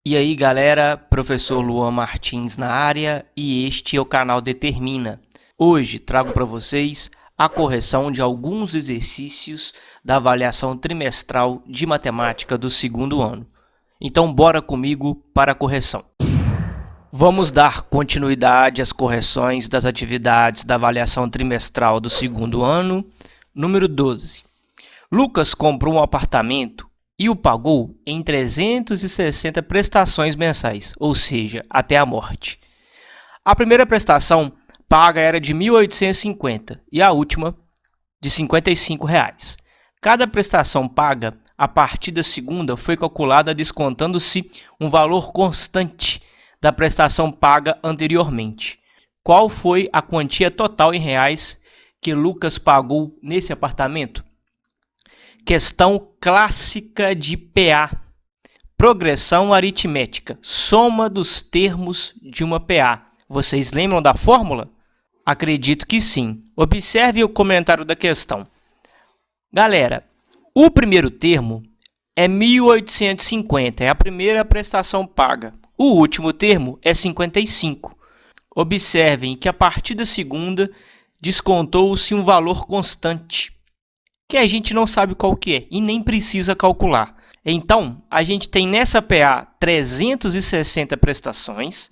E aí galera, professor Luan Martins na área e este é o canal Determina. Hoje trago para vocês a correção de alguns exercícios da avaliação trimestral de matemática do segundo ano. Então bora comigo para a correção. Vamos dar continuidade às correções das atividades da avaliação trimestral do segundo ano. Número 12. Lucas comprou um apartamento e o pagou em 360 prestações mensais, ou seja, até a morte. A primeira prestação paga era de R$ 1.850 e a última de R$ 55. Cada prestação paga a partir da segunda foi calculada descontando-se um valor constante da prestação paga anteriormente. Qual foi a quantia total em reais que Lucas pagou nesse apartamento? Questão clássica de PA. Progressão aritmética. Soma dos termos de uma PA. Vocês lembram da fórmula? Acredito que sim. Observe o comentário da questão. Galera, o primeiro termo é 1.850, é a primeira prestação paga. O último termo é 55. Observem que a partir da segunda descontou-se um valor constante, que a gente não sabe qual que é e nem precisa calcular. Então, a gente tem nessa PA 360 prestações.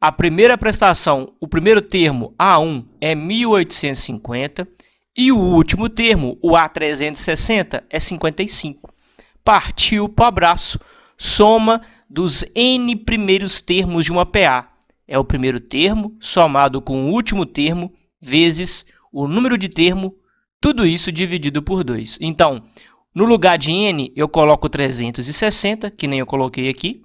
A primeira prestação, o primeiro termo, A1, é 1.850 e o último termo, o A360, é 55. Partiu para o abraço. Soma dos N primeiros termos de uma PA. É o primeiro termo somado com o último termo vezes o número de termo, tudo isso dividido por 2. Então, no lugar de N, eu coloco 360, que nem eu coloquei aqui.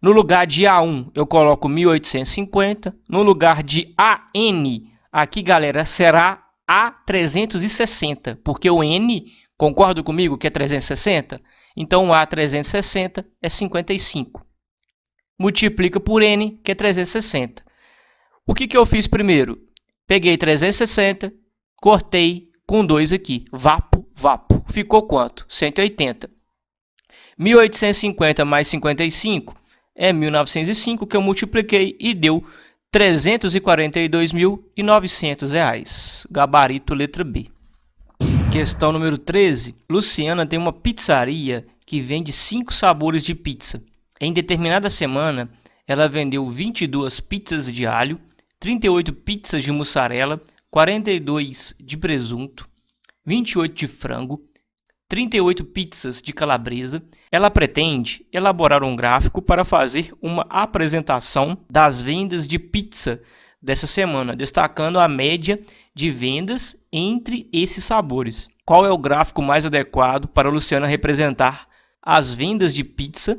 No lugar de A1, eu coloco 1.850. No lugar de AN, aqui, galera, será A360, porque o N, concorda comigo que é 360? Então, o A360 é 55. Multiplica por N, que é 360. O que eu fiz primeiro? Peguei 360, cortei com 2 aqui. Vapo. Ficou quanto? 180. 1.850 mais 55 é 1.905, que eu multipliquei e deu R$ 342.900. Gabarito letra B. Questão número 13. Luciana tem uma pizzaria que vende 5 sabores de pizza. Em determinada semana, ela vendeu 22 pizzas de alho, 38 pizzas de mussarela, 42 de presunto, 28 de frango, 38 pizzas de calabresa. Ela pretende elaborar um gráfico para fazer uma apresentação das vendas de pizza dessa semana, destacando a média de vendas entre esses sabores. Qual é o gráfico mais adequado para a Luciana representar as vendas de pizza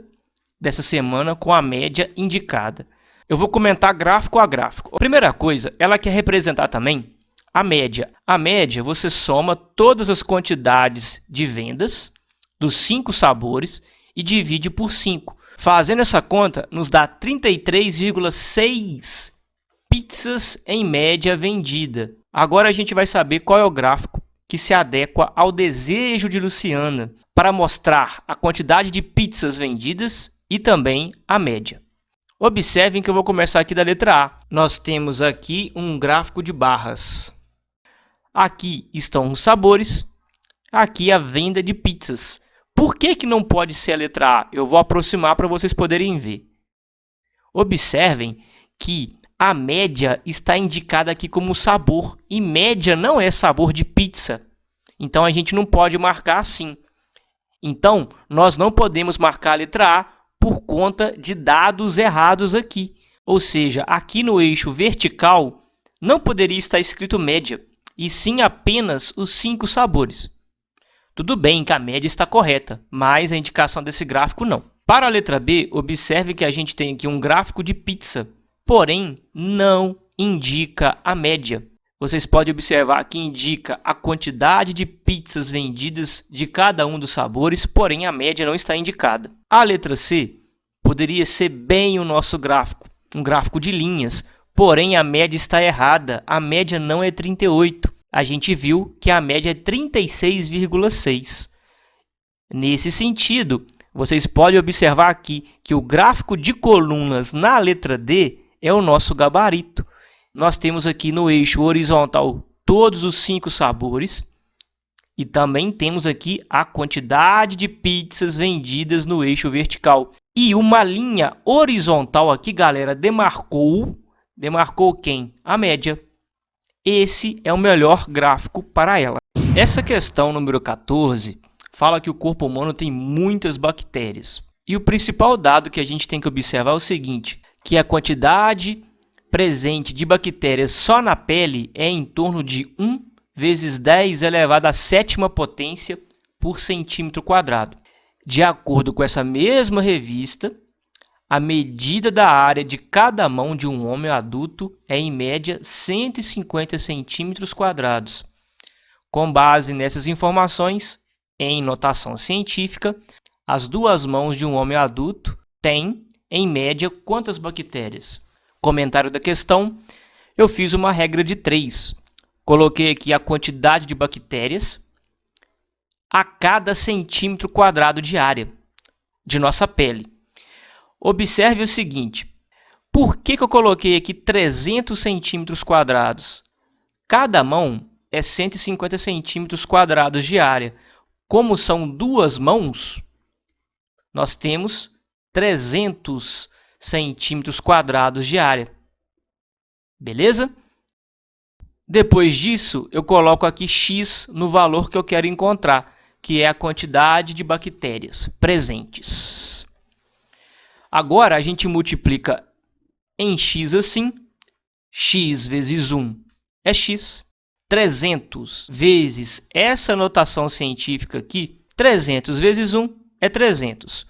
dessa semana com a média indicada? Eu vou comentar gráfico a gráfico. A primeira coisa, ela quer representar também a média. A média, você soma todas as quantidades de vendas dos 5 sabores e divide por 5. Fazendo essa conta, nos dá 33,6 pizzas em média vendida. Agora a gente vai saber qual é o gráfico que se adequa ao desejo de Luciana para mostrar a quantidade de pizzas vendidas e também a média. Observem que eu vou começar aqui da letra A. Nós temos aqui um gráfico de barras. Aqui estão os sabores, aqui a venda de pizzas. Por que não pode ser a letra A? Eu vou aproximar para vocês poderem ver. Observem que a média está indicada aqui como sabor, e média não é sabor de pizza. Então, a gente não pode marcar assim. Então, nós não podemos marcar a letra A por conta de dados errados aqui. Ou seja, aqui no eixo vertical não poderia estar escrito média, e sim apenas os 5 sabores. Tudo bem que a média está correta, mas a indicação desse gráfico não. Para a letra B, observe que a gente tem aqui um gráfico de pizza, porém não indica a média. Vocês podem observar que indica a quantidade de pizzas vendidas de cada um dos sabores, porém a média não está indicada. A letra C poderia ser bem o nosso gráfico, um gráfico de linhas, porém a média está errada, a média não é 38. A gente viu que a média é 36,6. Nesse sentido, Vocês podem observar aqui que o gráfico de colunas na letra D é o nosso gabarito. Nós temos aqui no eixo horizontal todos os 5 sabores e também temos aqui a quantidade de pizzas vendidas no eixo vertical. E uma linha horizontal aqui, galera, demarcou quem? A média. Esse é o melhor gráfico para ela. Essa questão número 14 fala que o corpo humano tem muitas bactérias. E o principal dado que a gente tem que observar é o seguinte, que a quantidade presente de bactérias só na pele é em torno de 1 vezes 10 elevado à sétima potência por centímetro quadrado. De acordo com essa mesma revista, a medida da área de cada mão de um homem adulto é, em média, 150 centímetros quadrados. Com base nessas informações, em notação científica, as 2 mãos de um homem adulto têm, em média, quantas bactérias? Comentário da questão, eu fiz uma regra de 3. Coloquei aqui a quantidade de bactérias a cada centímetro quadrado de área de nossa pele. Observe o seguinte, por que eu coloquei aqui 300 centímetros quadrados? Cada mão é 150 centímetros quadrados de área. Como são 2 mãos, nós temos 300 centímetros quadrados de área. Beleza? Depois disso, eu coloco aqui x no valor que eu quero encontrar, que é a quantidade de bactérias presentes. Agora, a gente multiplica em x assim, x vezes 1 é x, 300 vezes essa notação científica aqui, 300 vezes 1 é 300.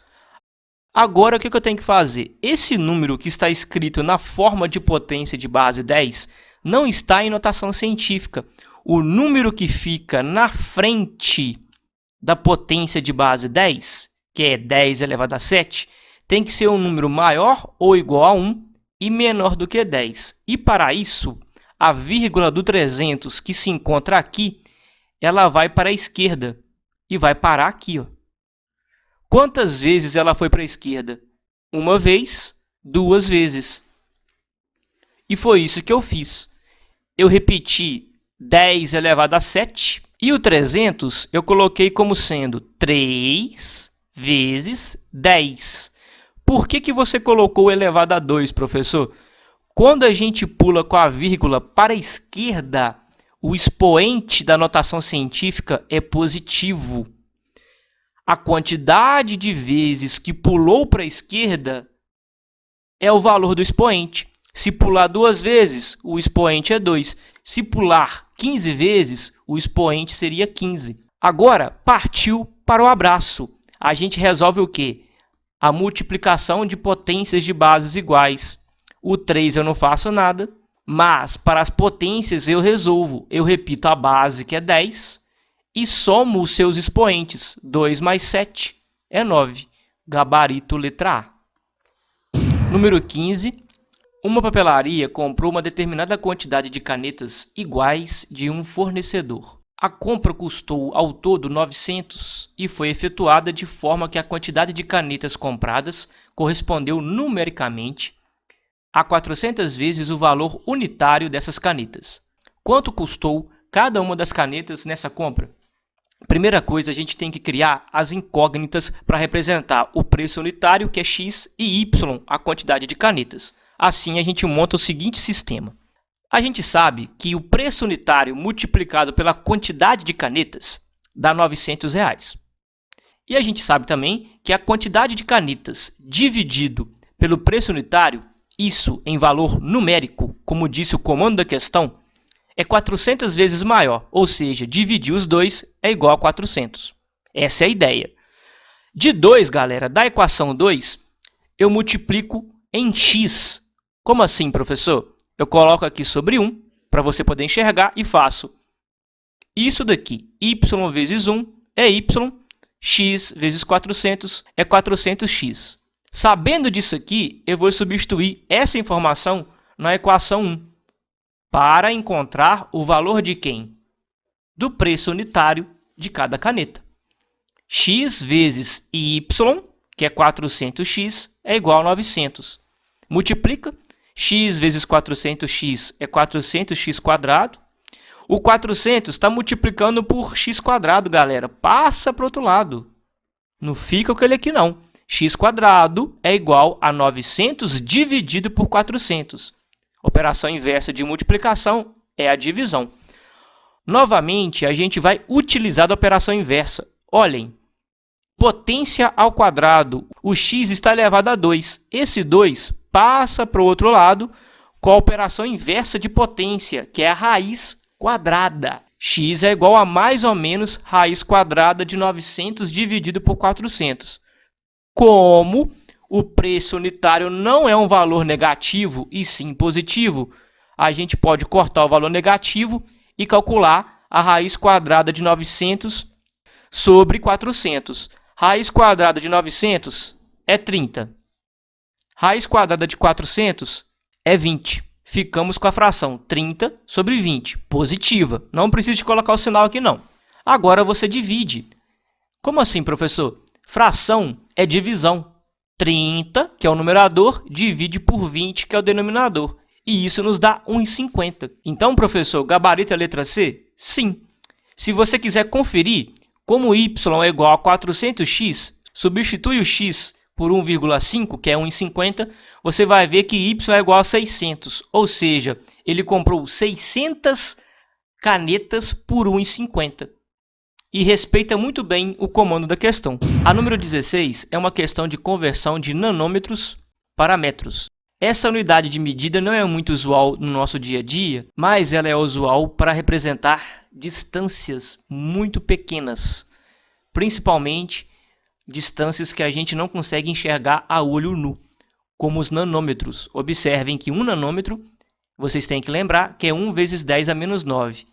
Agora, o que eu tenho que fazer? Esse número que está escrito na forma de potência de base 10 não está em notação científica. O número que fica na frente da potência de base 10, que é 10 elevado a 7, tem que ser um número maior ou igual a 1 e menor do que 10. E para isso, a vírgula do 300 que se encontra aqui, ela vai para a esquerda e vai parar aqui, ó. Quantas vezes ela foi para a esquerda? 1 vez, 2 vezes. E foi isso que eu fiz. Eu repeti 10 elevado a 7 e o 300 eu coloquei como sendo 3 vezes 10. Por que você colocou elevado a 2, professor? Quando a gente pula com a vírgula para a esquerda, o expoente da notação científica é positivo. A quantidade de vezes que pulou para a esquerda é o valor do expoente. Se pular 2 vezes, o expoente é 2. Se pular 15 vezes, o expoente seria 15. Agora, partiu para o abraço. A gente resolve o quê? A multiplicação de potências de bases iguais. O 3 eu não faço nada, mas para as potências eu resolvo. Eu repito a base, que é 10, e somo os seus expoentes. 2 mais 7 é 9. Gabarito letra A. Número 15. Uma papelaria comprou uma determinada quantidade de canetas iguais de um fornecedor. A compra custou ao todo 900 e foi efetuada de forma que a quantidade de canetas compradas correspondeu numericamente a 400 vezes o valor unitário dessas canetas. Quanto custou cada uma das canetas nessa compra? Primeira coisa, a gente tem que criar as incógnitas para representar o preço unitário, que é x, e y, a quantidade de canetas. Assim, a gente monta o seguinte sistema. A gente sabe que o preço unitário multiplicado pela quantidade de canetas dá R$900. E a gente sabe também que a quantidade de canetas dividido pelo preço unitário, isso em valor numérico, como disse o comando da questão, é 400 vezes maior, ou seja, dividir os dois é igual a 400. Essa é a ideia. De 2, galera, da equação 2, eu multiplico em x. Como assim, professor? Eu coloco aqui sobre 1, para você poder enxergar, e faço isso daqui. Y vezes 1 é y, x vezes 400 é 400x. Sabendo disso aqui, eu vou substituir essa informação na equação 1 para encontrar o valor de quem? Do preço unitário de cada caneta. X vezes y que é 400x, é igual a 900. Multiplica, x vezes 400x é 400x². O 400 está multiplicando por x², galera. Passa para o outro lado. Não fica com ele aqui, não. x² é igual a 900 dividido por 400. Operação inversa de multiplicação é a divisão. Novamente, a gente vai utilizar a operação inversa. Olhem, potência ao quadrado, o x está elevado a 2. Esse 2 passa para o outro lado com a operação inversa de potência, que é a raiz quadrada. X é igual a mais ou menos raiz quadrada de 900 dividido por 400. Como o preço unitário não é um valor negativo e sim positivo, a gente pode cortar o valor negativo e calcular a raiz quadrada de 900 sobre 400. Raiz quadrada de 900 é 30. Raiz quadrada de 400 é 20. Ficamos com a fração 30 sobre 20, positiva. Não precisa de colocar o sinal aqui, não. Agora você divide. Como assim, professor? Fração é divisão. 30, que é o numerador, divide por 20, que é o denominador. E isso nos dá 1,50. Então, professor, gabarito é a letra C? Sim. Se você quiser conferir, como y é igual a 400x, substitui o x por 1,5, que é 1,50, você vai ver que y é igual a 600. Ou seja, ele comprou 600 canetas por 1,50. E respeita muito bem o comando da questão. A número 16 é uma questão de conversão de nanômetros para metros. Essa unidade de medida não é muito usual no nosso dia a dia, mas ela é usual para representar distâncias muito pequenas, principalmente distâncias que a gente não consegue enxergar a olho nu, como os nanômetros. Observem que 1 nanômetro, vocês têm que lembrar que é 1 vezes 10 a menos 9.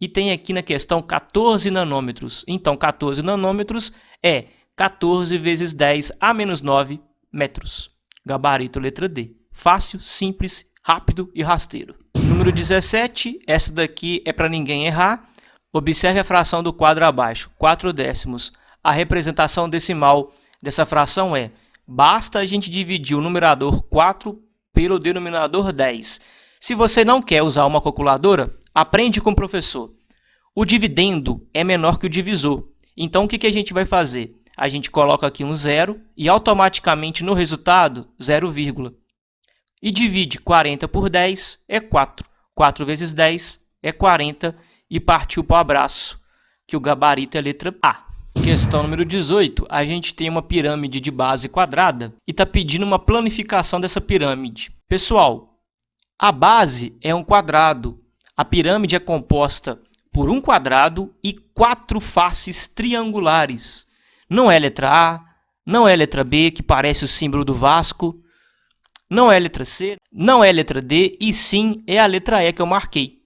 E tem aqui na questão 14 nanômetros. Então, 14 nanômetros é 14 vezes 10 a menos 9 metros. Gabarito letra D. Fácil, simples, rápido e rasteiro. Número 17, essa daqui é para ninguém errar. Observe a fração do quadro abaixo, 4/10. A representação decimal dessa fração é: basta a gente dividir o numerador 4 pelo denominador 10. Se você não quer usar uma calculadora, aprende com o professor. O dividendo é menor que o divisor. Então, o que a gente vai fazer? A gente coloca aqui um zero e automaticamente no resultado, 0, e divide 40 por 10 é 4. 4 vezes 10 é 40 e partiu para o abraço, que o gabarito é a letra A. Questão número 18. A gente tem uma pirâmide de base quadrada e está pedindo uma planificação dessa pirâmide. Pessoal, a base é um quadrado. A pirâmide é composta por um quadrado e 4 faces triangulares. Não é letra A, não é letra B, que parece o símbolo do Vasco, não é letra C, não é letra D, e sim é a letra E que eu marquei.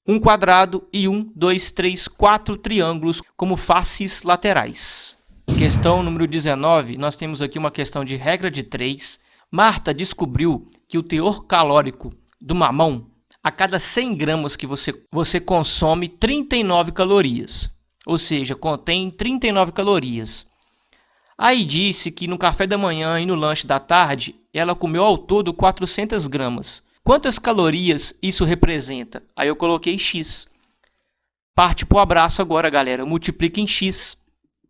Um quadrado e 1, 2, 3, 4 triângulos como faces laterais. Questão número 19, nós temos aqui uma questão de regra de 3. Marta descobriu que o teor calórico do mamão, a cada 100 gramas que você consome 39 calorias. Ou seja, contém 39 calorias. Aí disse que no café da manhã e no lanche da tarde, ela comeu ao todo 400 gramas. Quantas calorias isso representa? Aí eu coloquei x. Parte para o abraço agora, galera. Multiplica em x.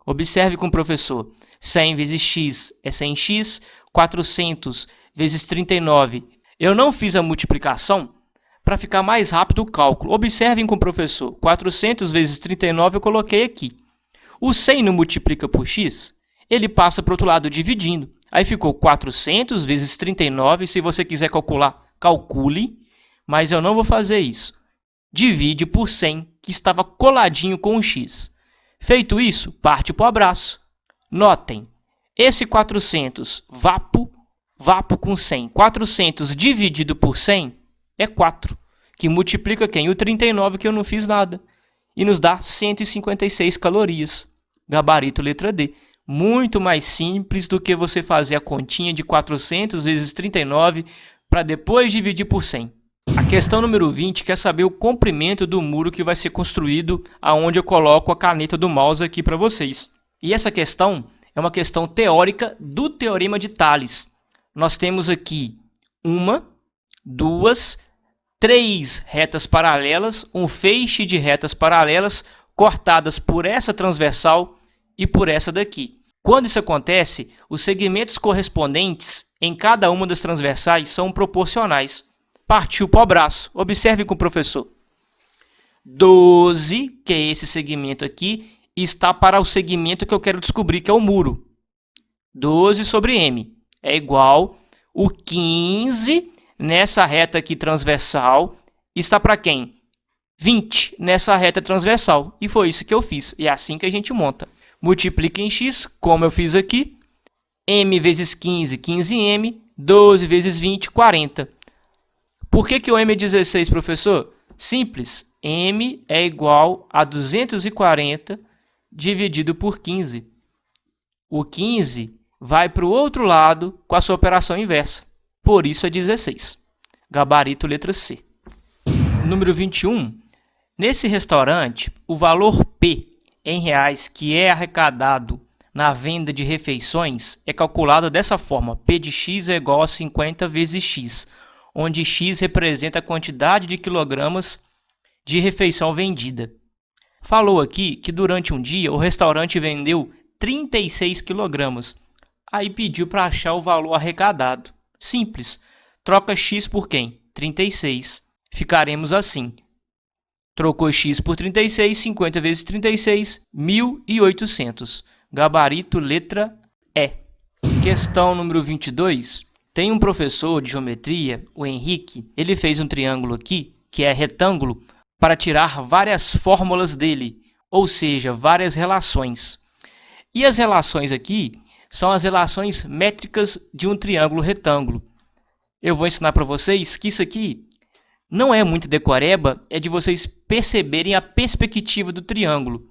Observe com o professor. 100 vezes x é 100x. 400 vezes 39. Eu não fiz a multiplicação para ficar mais rápido o cálculo. Observem com o professor. 400 vezes 39 eu coloquei aqui. O 100 não multiplica por x? Ele passa para o outro lado dividindo. Aí ficou 400 vezes 39. Se você quiser calcular, calcule. Mas eu não vou fazer isso. Divide por 100, que estava coladinho com o x. Feito isso, parte para o abraço. Notem, esse 400, vapo com 100. 400 dividido por 100 é 4, que multiplica quem? O 39, que eu não fiz nada. E nos dá 156 calorias. Gabarito letra D. Muito mais simples do que você fazer a continha de 400 vezes 39 para depois dividir por 100. A questão número 20 quer saber o comprimento do muro que vai ser construído aonde eu coloco a caneta do mouse aqui para vocês. E essa questão é uma questão teórica do Teorema de Tales. Nós temos aqui 1, 2, 3 retas paralelas, um feixe de retas paralelas cortadas por essa transversal e por essa daqui. Quando isso acontece, os segmentos correspondentes em cada uma das transversais são proporcionais. Partiu para o braço. Observe com o professor. 12, que é esse segmento aqui, está para o segmento que eu quero descobrir, que é o muro. 12 sobre m é igual o 15 nessa reta aqui transversal está para quem? 20 nessa reta transversal. E foi isso que eu fiz. E é assim que a gente monta. Multiplica em x, como eu fiz aqui. M vezes 15, 15m. 12 vezes 20, 40. Por que o m é 16, professor? Simples. M é igual a 240 dividido por 15. O 15 vai para o outro lado com a sua operação inversa. Por isso é 16. Gabarito letra C. Número 21. Nesse restaurante, o valor P em reais que é arrecadado na venda de refeições é calculado dessa forma. P de x é igual a 50 vezes x, onde x representa a quantidade de quilogramas de refeição vendida. Falou aqui que durante um dia o restaurante vendeu 36 quilogramas. Aí pediu para achar o valor arrecadado. Simples. Troca x por quem? 36. Ficaremos assim. Trocou x por 36, 50 vezes 36, 1.800. Gabarito letra E. Questão número 22. Tem um professor de geometria, o Henrique. Ele fez um triângulo aqui, que é retângulo, para tirar várias fórmulas dele, ou seja, várias relações. E as relações aqui são as relações métricas de um triângulo retângulo. Eu vou ensinar para vocês que isso aqui não é muito decoreba, é de vocês perceberem a perspectiva do triângulo.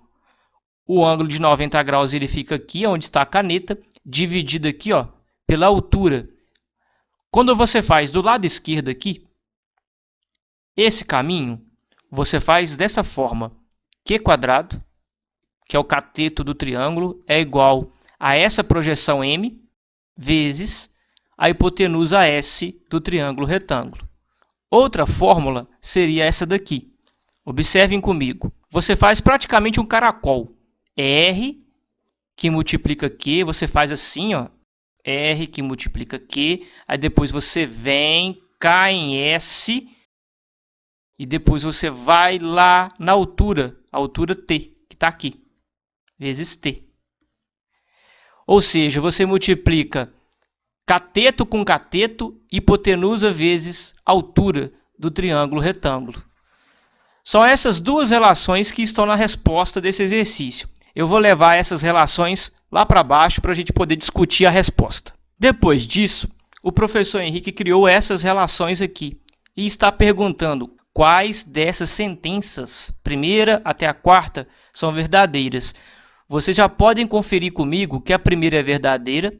O ângulo de 90 graus ele fica aqui, onde está a caneta, dividido aqui ó, pela altura. Quando você faz do lado esquerdo aqui, esse caminho, você faz dessa forma. Q², que é o cateto do triângulo, é igual a essa projeção M vezes a hipotenusa S do triângulo retângulo. Outra fórmula seria essa daqui. Observem comigo. Você faz praticamente um caracol. R que multiplica Q, você faz assim, ó. R que multiplica Q, aí depois você vem, cai em S, e depois você vai lá na altura, a altura T, que está aqui, vezes T. Ou seja, você multiplica cateto com cateto, hipotenusa vezes altura do triângulo retângulo. São essas duas relações que estão na resposta desse exercício. Eu vou levar essas relações lá para baixo para a gente poder discutir a resposta. Depois disso, o professor Henrique criou essas relações aqui e está perguntando quais dessas sentenças, primeira até a quarta, são verdadeiras. Vocês já podem conferir comigo que a primeira é verdadeira.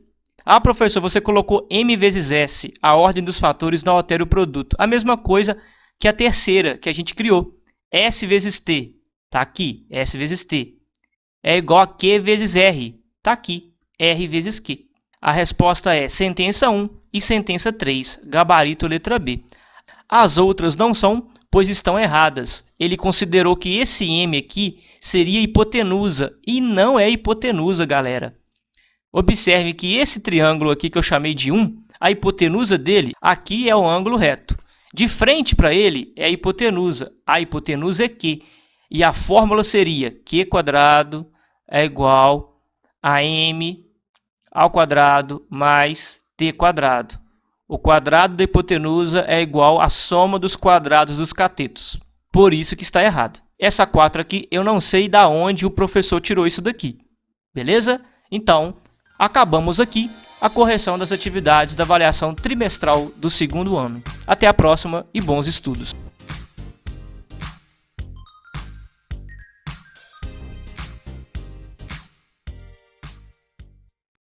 Ah, professor, você colocou m vezes s, a ordem dos fatores não altera o produto. A mesma coisa que a terceira, que a gente criou. S vezes t, está aqui, S vezes t, é igual a Q vezes R, está aqui, R vezes Q. A resposta é sentença 1 e sentença 3, gabarito letra B. As outras não são, pois estão erradas. Ele considerou que esse M aqui seria hipotenusa, e não é hipotenusa, galera. Observe que esse triângulo aqui que eu chamei de 1, a hipotenusa dele aqui é o ângulo reto. De frente para ele é a hipotenusa é Q. E a fórmula seria Q² é igual a M ao quadrado mais T². O quadrado da hipotenusa é igual à soma dos quadrados dos catetos. Por isso que está errado. Essa 4 aqui eu não sei de onde o professor tirou isso daqui. Beleza? Então, acabamos aqui a correção das atividades da avaliação trimestral do segundo ano. Até a próxima e bons estudos!